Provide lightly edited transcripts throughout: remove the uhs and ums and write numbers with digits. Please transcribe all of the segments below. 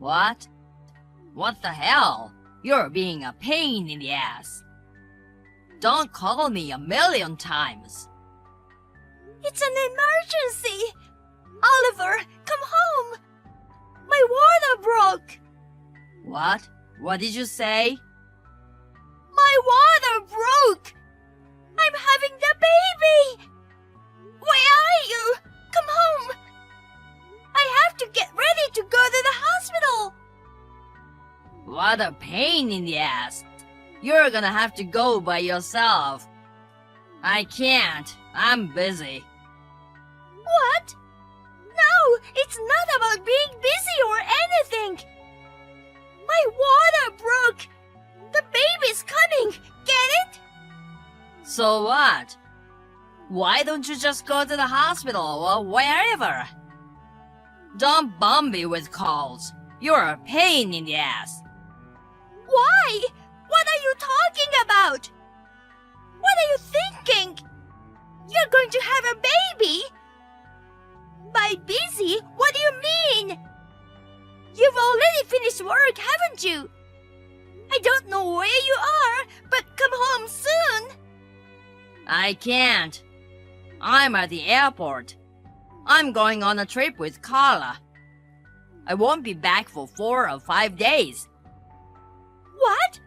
What? What the hell? You're being a pain in the ass. Don't call me a million times. It's an emergency! Oliver, come home! My water broke! What? What did you say? My water broke! I'm having the baby! Where are you? Come home! I have to get ready to go to the hospital! What a pain in the ass. You're gonna have to go by yourself. I can't. I'm busy. What? No, it's not about being busy or anything. My water broke. The baby's coming. Get it? So what? Why don't you just go to the hospital or wherever? Don't bomb me with calls. You're a pain in the ass. Why? What are you talking about? What are you thinking? You're going to have a baby? By busy, what do you mean? You've already finished work, haven't you? I don't know where you are, but come home soon. I can't. I'm at the airport. I'm going on a trip with Carla. I won't be back for 4 or 5 days. What?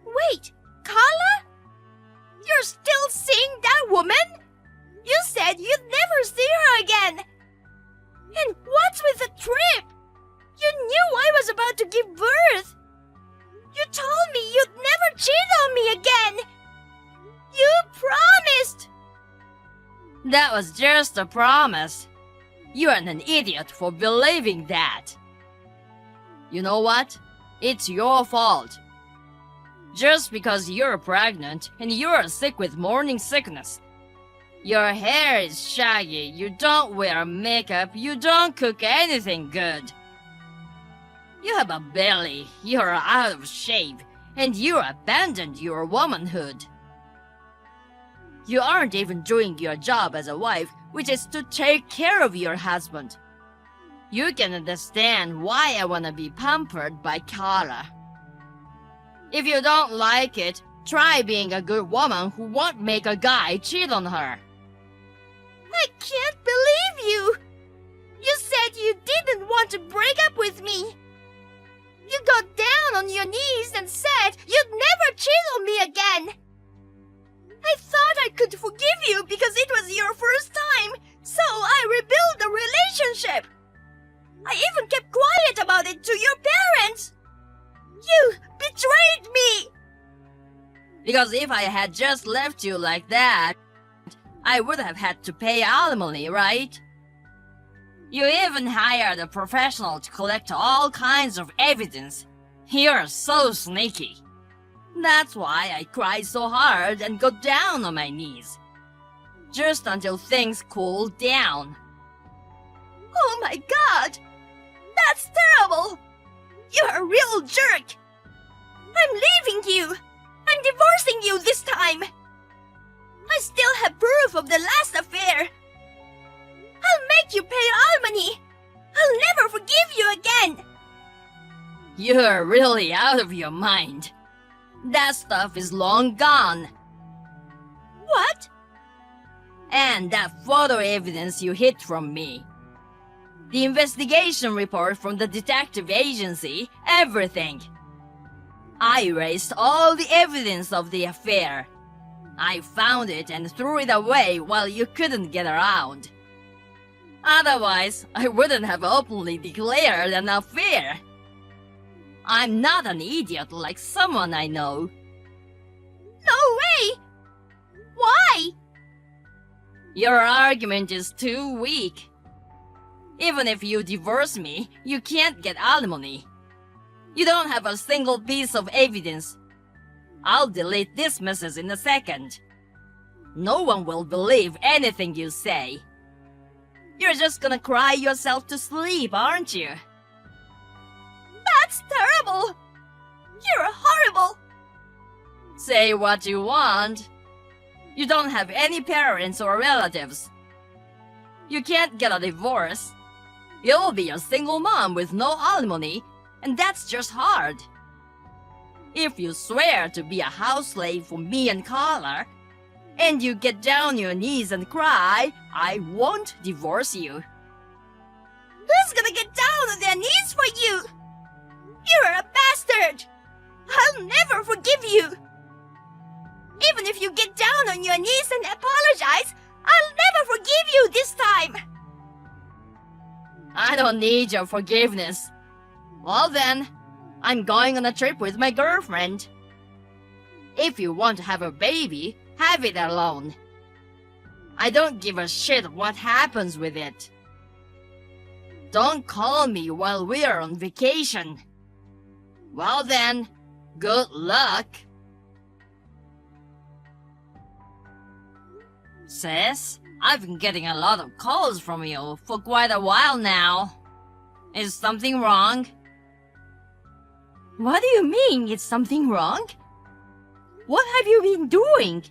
Wait, Carla? You're still seeing that woman? You said you'd never see her again. And what's with the trip? You knew I was about to give birth. You told me you'd never cheat on me again. You promised. That was just a promise. You're an idiot for believing that. You know what? It's your fault. Just because you're pregnant and you're sick with morning sickness. Your hair is shaggy, you don't wear makeup, you don't cook anything good. You have a belly, you're out of shape, and you abandoned your womanhood. You aren't even doing your job as a wife, which is to take care of your husband. You can understand why I wanna be pampered by Carla. If you don't like it, try being a good woman who won't make a guy cheat on her. I can't believe you. You said you didn't want to break up with me. You got down on your knees and said you'd never cheat on me again. I thought I could forgive you because it was your first time, so I rebuilt the relationship. I even kept quiet about it to your parents. You betrayed me! Because if I had just left you like that, I would have had to pay alimony, right? You even hired a professional to collect all kinds of evidence. You're so sneaky. That's why I cried so hard and got down on my knees. Just until things cooled down. Oh my God! That's terrible! You're a real jerk! I'm leaving you! I'm divorcing you this time! I still have proof of the last affair! I'll make you pay alimony! I'll never forgive you again! You're really out of your mind. That stuff is long gone. What? And that photo evidence you hid from me. The investigation report from the detective agency, everything. I erased all the evidence of the affair. I found it and threw it away while you couldn't get around. Otherwise, I wouldn't have openly declared an affair. I'm not an idiot like someone I know. No way! Why? Your argument is too weak. Even if you divorce me, you can't get alimony. You don't have a single piece of evidence. I'll delete this message in a second. No one will believe anything you say. You're just gonna cry yourself to sleep, aren't you? That's terrible! You're horrible! Say what you want. You don't have any parents or relatives. You can't get a divorce. You'll be a single mom with no alimony, and that's just hard. If you swear to be a house slave for me and Carla, and you get down on your knees and cry, I won't divorce you. Who's gonna get down on their knees for you? You're a bastard! I'll never forgive you! Even if you get down on your knees and apologize, I'll never forgive you this time! I don't need your forgiveness. Well then, I'm going on a trip with my girlfriend. If you want to have a baby, have it alone. I don't give a shit what happens with it. Don't call me while we're on vacation. Well then, good luck. Sis, I've been getting a lot of calls from you for quite a while now. Is something wrong? What do you mean, it's something wrong? What have you been doing?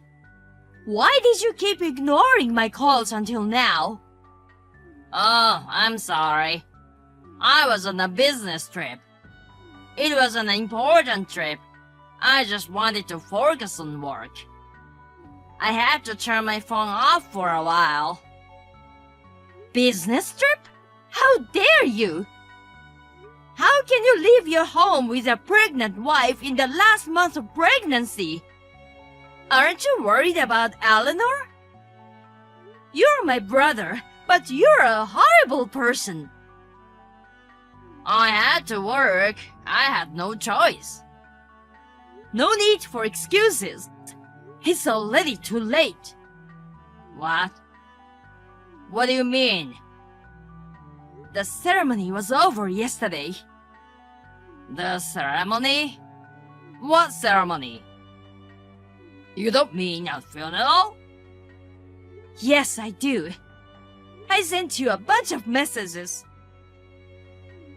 Why did you keep ignoring my calls until now? Oh, I'm sorry. I was on a business trip. It was an important trip. I just wanted to focus on work. I had to turn my phone off for a while. Business trip? How dare you? How can you leave your home with a pregnant wife in the last month of pregnancy? Aren't you worried about Eleanor? You're my brother, but you're a horrible person. I had to work. I had no choice. No need for excuses. It's already too late. What? What do you mean? The ceremony was over yesterday. The ceremony? What ceremony? You don't mean a funeral? Yes, I do. I sent you a bunch of messages.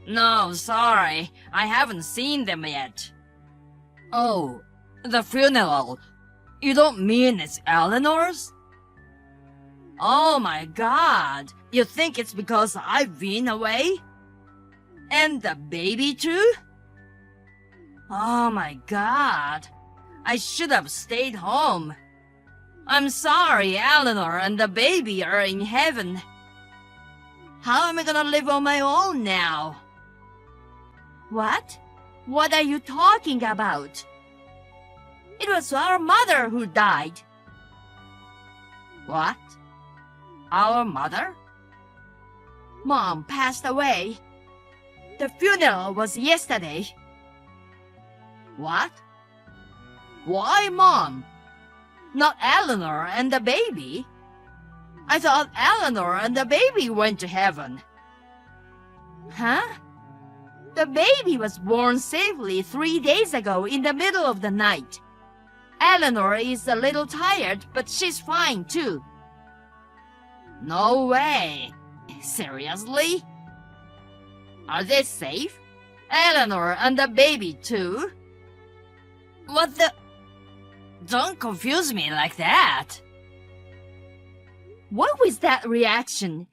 No, sorry. I haven't seen them yet. Oh, the funeral. You don't mean it's Eleanor's? Oh my god. You think it's because I've been away? And the baby too? Oh my god. I should have stayed home. I'm sorry, Eleanor and the baby are in heaven. How am I gonna live on my own now? What? What are you talking about? It was our mother who died. What? Our mother? Mom passed away. The funeral was yesterday. What? Why Mom? Not Eleanor and the baby? I thought Eleanor and the baby went to heaven. Huh? The baby was born safely 3 days ago in the middle of the night. Eleanor is a little tired, but she's fine too. No way. Seriously? Are they safe? Eleanor and the baby too? What the? Don't confuse me like that. What was that reaction?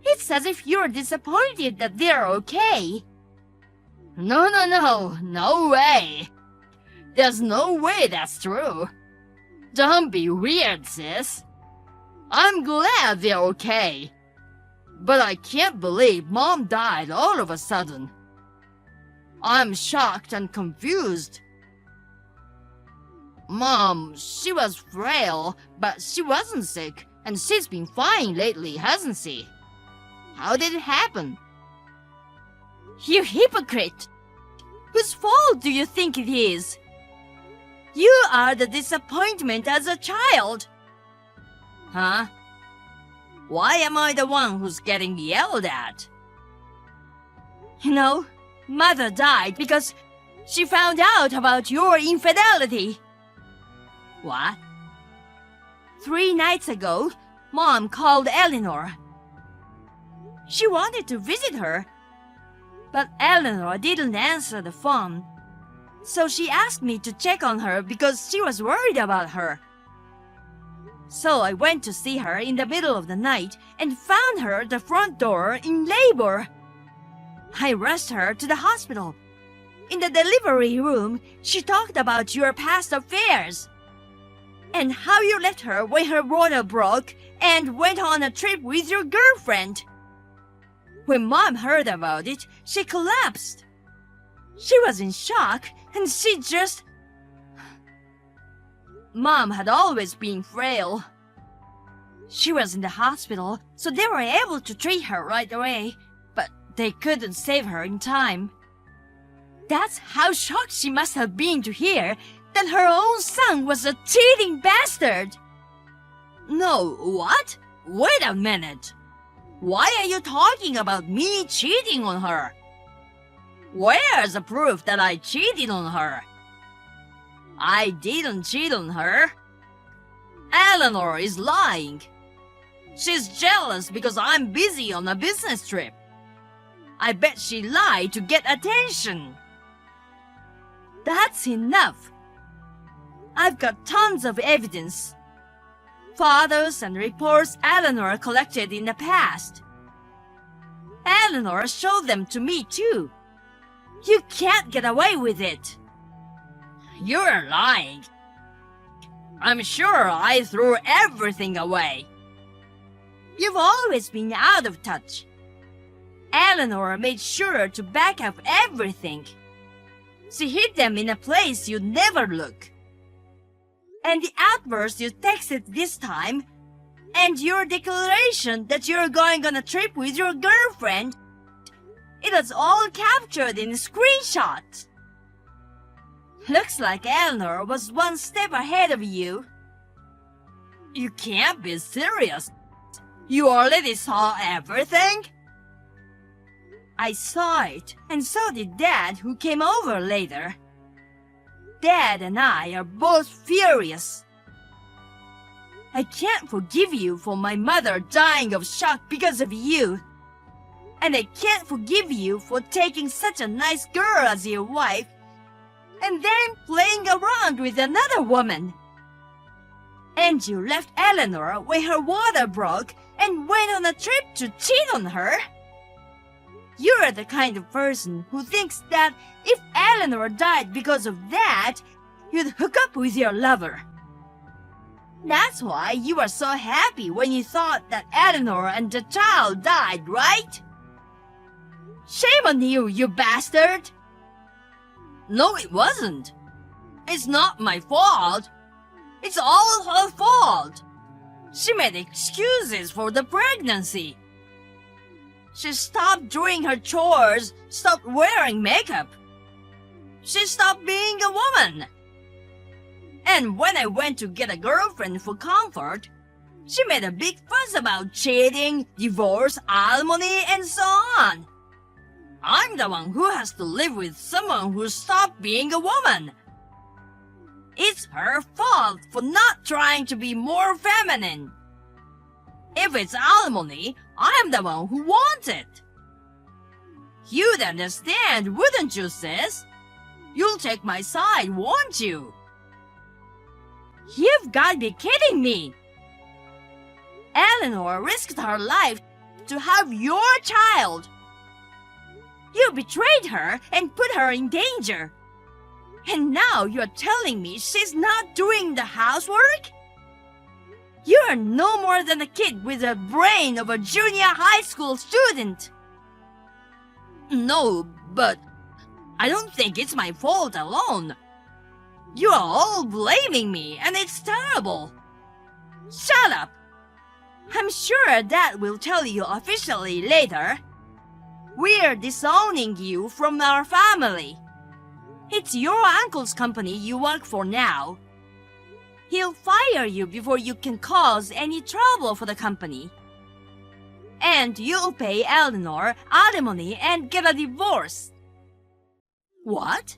It's as if you're disappointed that they're okay. No way. There's no way that's true. Don't be weird, sis. I'm glad they're okay. But I can't believe Mom died all of a sudden. I'm shocked and confused. Mom, she was frail, but she wasn't sick, and she's been fine lately, hasn't she? How did it happen? You hypocrite! Whose fault do you think it is? You are the disappointment as a child. Huh? Why am I the one who's getting yelled at? You know, Mother died because she found out about your infidelity. What? 3 nights ago, Mom called Eleanor. She wanted to visit her, but Eleanor didn't answer the phone. So she asked me to check on her because she was worried about her. So I went to see her in the middle of the night and found her at the front door in labor. I rushed her to the hospital. In the delivery room, she talked about your past affairs and how you left her when her water broke and went on a trip with your girlfriend. When Mom heard about it, she collapsed. She was in shock and she just... Mom had always been frail. She was in the hospital, so they were able to treat her right away, but they couldn't save her in time. That's how shocked she must have been to hear that her own son was a cheating bastard. No, what? Wait a minute. Why are you talking about me cheating on her? Where's the proof that I cheated on her? I didn't cheat on her. Eleanor is lying. She's jealous because I'm busy on a business trip. I bet she lied to get attention. That's enough. I've got tons of evidence. Photos and reports Eleanor collected in the past. Eleanor showed them to me too. You can't get away with it. You're lying. I'm sure I threw everything away. You've always been out of touch. Eleanor made sure to back up everything. She hid them in a place you'd never look. And the outburst you texted this time, and your declaration that you're going on a trip with your girlfriend, it was all captured in screenshots. Looks like Eleanor was one step ahead of you. You can't be serious. You already saw everything? I saw it, and so did Dad, who came over later. Dad and I are both furious. I can't forgive you for my mother dying of shock because of you. And I can't forgive you for taking such a nice girl as your wife and then playing around with another woman. And you left Eleanor when her water broke and went on a trip to cheat on her. You're the kind of person who thinks that if Eleanor died because of that, you'd hook up with your lover. That's why you were so happy when you thought that Eleanor and the child died, right? Shame on you, you bastard! No, it wasn't. It's not my fault. It's all her fault. She made excuses for the pregnancy. She stopped doing her chores, stopped wearing makeup. She stopped being a woman. And when I went to get a girlfriend for comfort, she made a big fuss about cheating, divorce, alimony, and so on. I'm the one who has to live with someone who stopped being a woman. It's her fault for not trying to be more feminine. If it's alimony, I'm the one who wants it. You'd understand, wouldn't you, sis? You'll take my side, won't you? You've got to be kidding me! Eleanor risked her life to have your child. You betrayed her and put her in danger. And now you're telling me she's not doing the housework? You're no more than a kid with the brain of a junior high school student. No, but I don't think it's my fault alone. You are all blaming me, and it's terrible. Shut up! I'm sure Dad will tell you officially later. We're disowning you from our family. It's your uncle's company you work for now. He'll fire you before you can cause any trouble for the company. And you'll pay Eleanor alimony and get a divorce. What?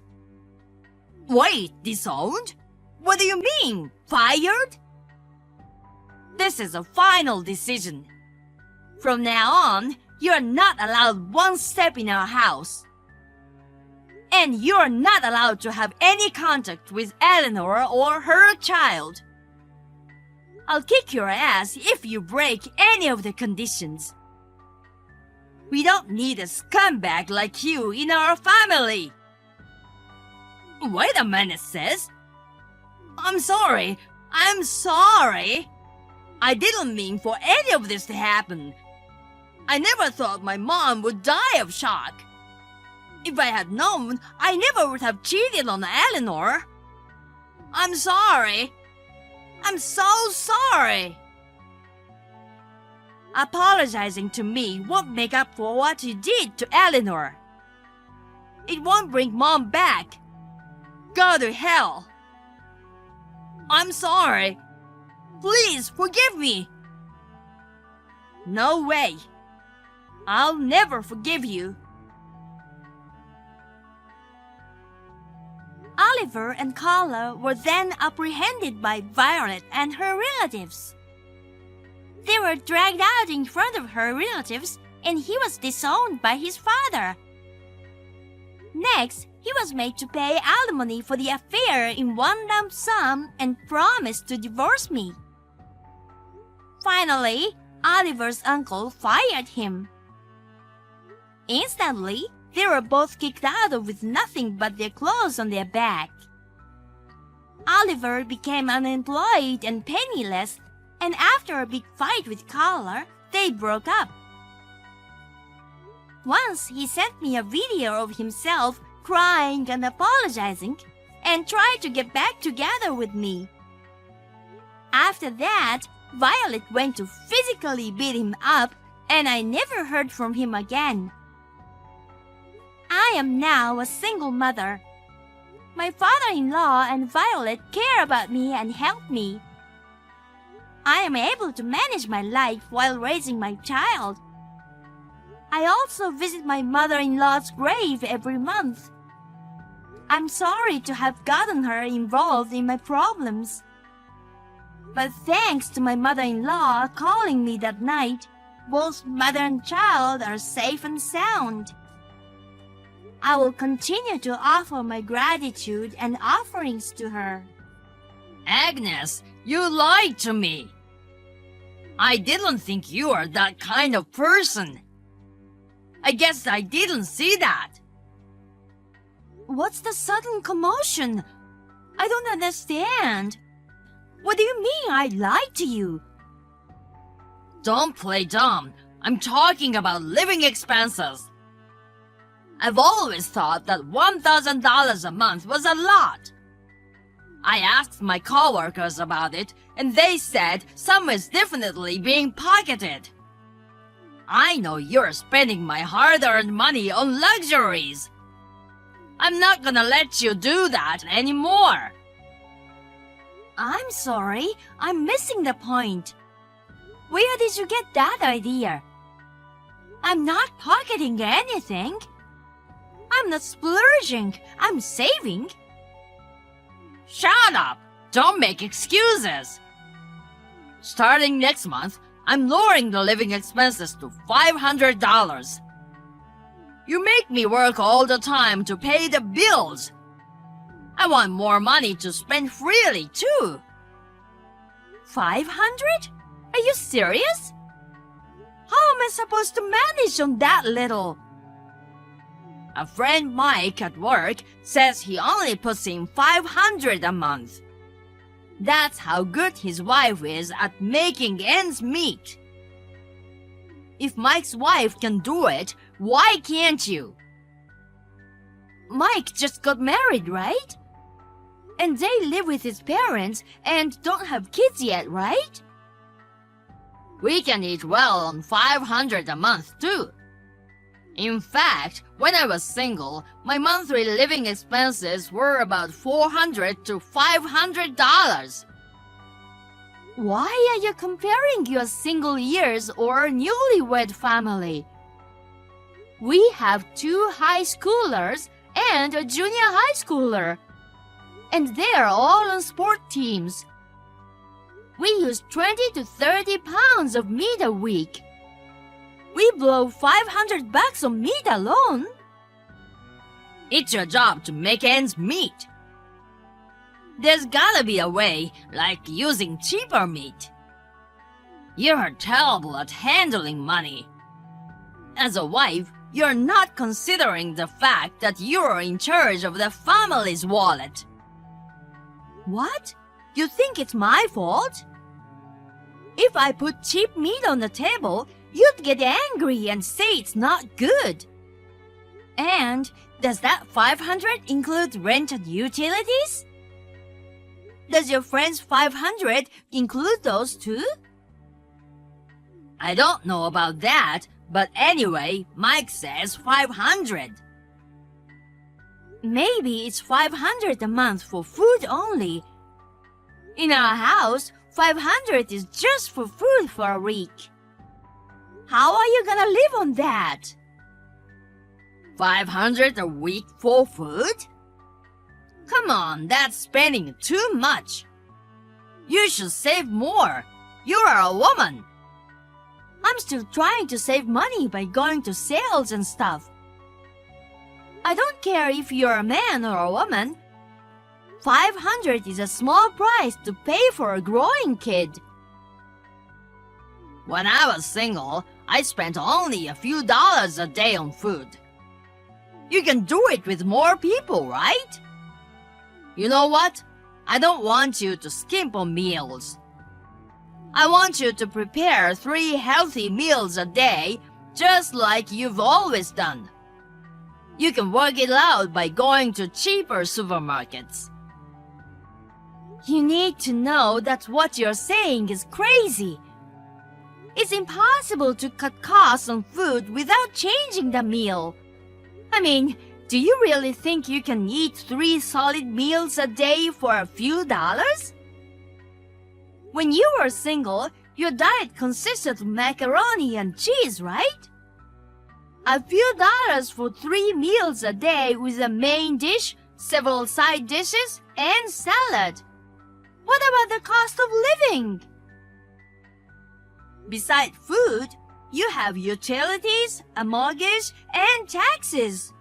Wait, disowned? What do you mean, fired? This is a final decision. From now on, you're not allowed one step in our house. And you're not allowed to have any contact with Eleanor or her child. I'll kick your ass if you break any of the conditions. We don't need a scumbag like you in our family. Wait a minute, sis. I'm sorry. I'm sorry. I didn't mean for any of this to happen. I never thought my mom would die of shock. If I had known, I never would have cheated on Eleanor. I'm sorry. I'm so sorry. Apologizing to me won't make up for what you did to Eleanor. It won't bring Mom back. Go to hell. I'm sorry. Please forgive me. No way. I'll never forgive you. Oliver and Carla were then apprehended by Violet and her relatives. They were dragged out in front of her relatives, and he was disowned by his father. Next, he was made to pay alimony for the affair in one lump sum and promised to divorce me. Finally, Oliver's uncle fired him. Instantly, they were both kicked out with nothing but their clothes on their back. Oliver became unemployed and penniless, and after a big fight with Carla, they broke up. Once he sent me a video of himself crying and apologizing, and tried to get back together with me. After that, Violet went to physically beat him up, and I never heard from him again. I am now a single mother. My father-in-law and Violet care about me and help me. I am able to manage my life while raising my child. I also visit my mother-in-law's grave every month. I'm sorry to have gotten her involved in my problems. But thanks to my mother-in-law calling me that night, both mother and child are safe and sound. I will continue to offer my gratitude and offerings to her. Agnes, you lied to me. I didn't think you were that kind of person. I guess I didn't see that. What's the sudden commotion? I don't understand. What do you mean I lied to you? Don't play dumb. I'm talking about living expenses. I've always thought that $1,000 a month was a lot. I asked my coworkers about it, and they said some is definitely being pocketed. I know you're spending my hard-earned money on luxuries. I'm not gonna let you do that anymore. I'm sorry, I'm missing the point. Where did you get that idea? I'm not pocketing anything. I'm not splurging, I'm saving. Shut up! Don't make excuses. Starting next month, I'm lowering the living expenses to $500. You make me work all the time to pay the bills. I want more money to spend freely, too. 500? Are you serious? How am I supposed to manage on that little? A friend Mike at work says he only puts in $500 a month. That's how good his wife is at making ends meet. If Mike's wife can do it, why can't you? Mike just got married, right? And they live with his parents and don't have kids yet, right? We can eat well on $500 a month, too. In fact, when I was single, my monthly living expenses were about $400 to $500. Why are you comparing your single years or newlywed family? We have 2 high schoolers and a junior high schooler, and they are all on sport teams. We use 20 to 30 pounds of meat a week. We blow $500 on meat alone. It's your job to make ends meet. There's gotta be a way, like using cheaper meat. You're terrible at handling money. As a wife, you're not considering the fact that you're in charge of the family's wallet. What? You think it's my fault? If I put cheap meat on the table, you'd get angry and say it's not good. And does that 500 include rent and utilities? Does your friend's 500 include those too? I don't know about that, but anyway, Mike says 500. Maybe it's 500 a month for food only. In our house, 500 is just for food for a week. How are you gonna live on that? 500 a week for food? Come on, that's spending too much. You should save more. You're a woman. I'm still trying to save money by going to sales and stuff. I don't care if you're a man or a woman. 500 is a small price to pay for a growing kid. When I was single, I spent only a few dollars a day on food. You can do it with more people, right? You know what? I don't want you to skimp on meals. I want you to prepare 3 healthy meals a day, just like you've always done. You can work it out by going to cheaper supermarkets. You need to know that what you're saying is crazy. It's impossible to cut costs on food without changing the meal. I mean, do you really think you can eat 3 solid meals a day for a few dollars? When you were single, your diet consisted of macaroni and cheese, right? A few dollars for 3 meals a day with a main dish, several side dishes, and salad. What about the cost of living? Besides food, you have utilities, a mortgage, and taxes.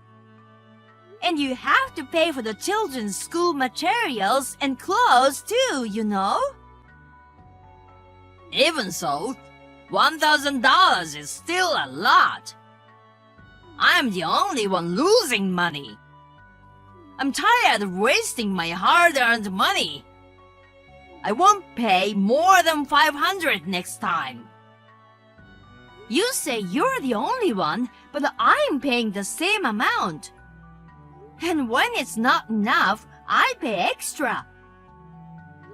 And you have to pay for the children's school materials and clothes too, you know? Even so, $1,000 is still a lot. I'm the only one losing money. I'm tired of wasting my hard-earned money. I won't pay more than 500 next time. You say you're the only one, but I'm paying the same amount. And when it's not enough, I pay extra.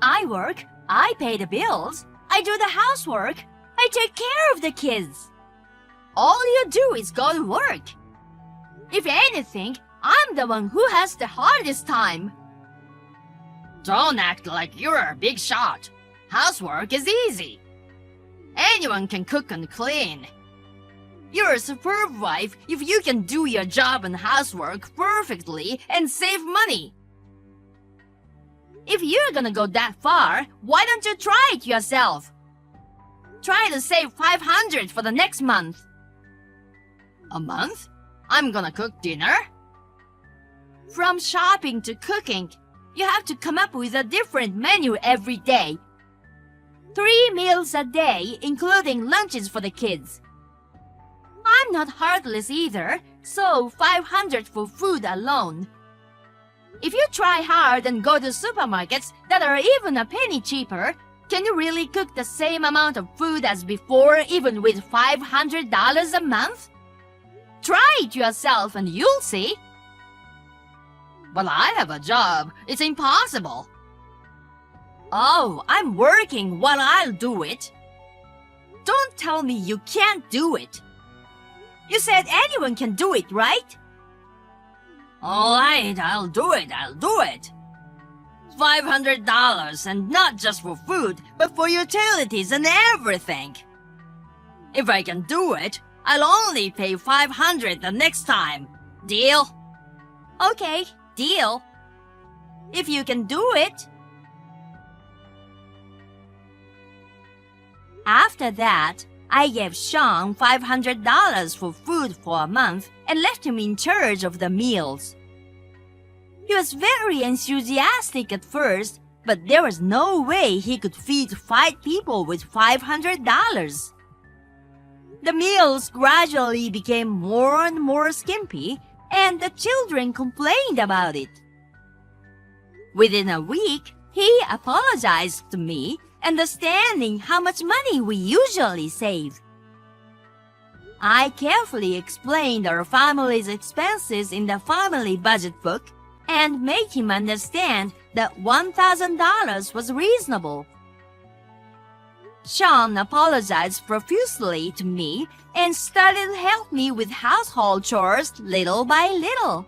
I work, I pay the bills, I do the housework, I take care of the kids. All you do is go to work. If anything, I'm the one who has the hardest time. Don't act like you're a big shot. Housework is easy. Anyone can cook and clean. You're a superb wife if you can do your job and housework perfectly and save money. If you're gonna go that far, why don't you try it yourself? Try to save 500 for the next month. A month? I'm gonna cook dinner? From shopping to cooking, you have to come up with a different menu every day. 3 meals a day, including lunches for the kids. I'm not heartless either, so 500 for food alone. If you try hard and go to supermarkets that are even a penny cheaper, can you really cook the same amount of food as before even with $500 a month? Try it yourself and you'll see. But I have a job. It's impossible. Oh, I'm working while I'll do it. Don't tell me you can't do it. You said anyone can do it, right? All right, I'll do it. $500, and not just for food, but for utilities and everything. If I can do it, I'll only pay 500 the next time. Deal? Okay, deal. If you can do it. After that, I gave Sean $500 for food for a month and left him in charge of the meals. He was very enthusiastic at first, but there was no way he could feed 5 people with $500. The meals gradually became more and more skimpy, and the children complained about it. Within a week, he apologized to me, understanding how much money we usually save. I carefully explained our family's expenses in the family budget book and made him understand that $1,000 was reasonable. Sean apologized profusely to me and started to help me with household chores little by little.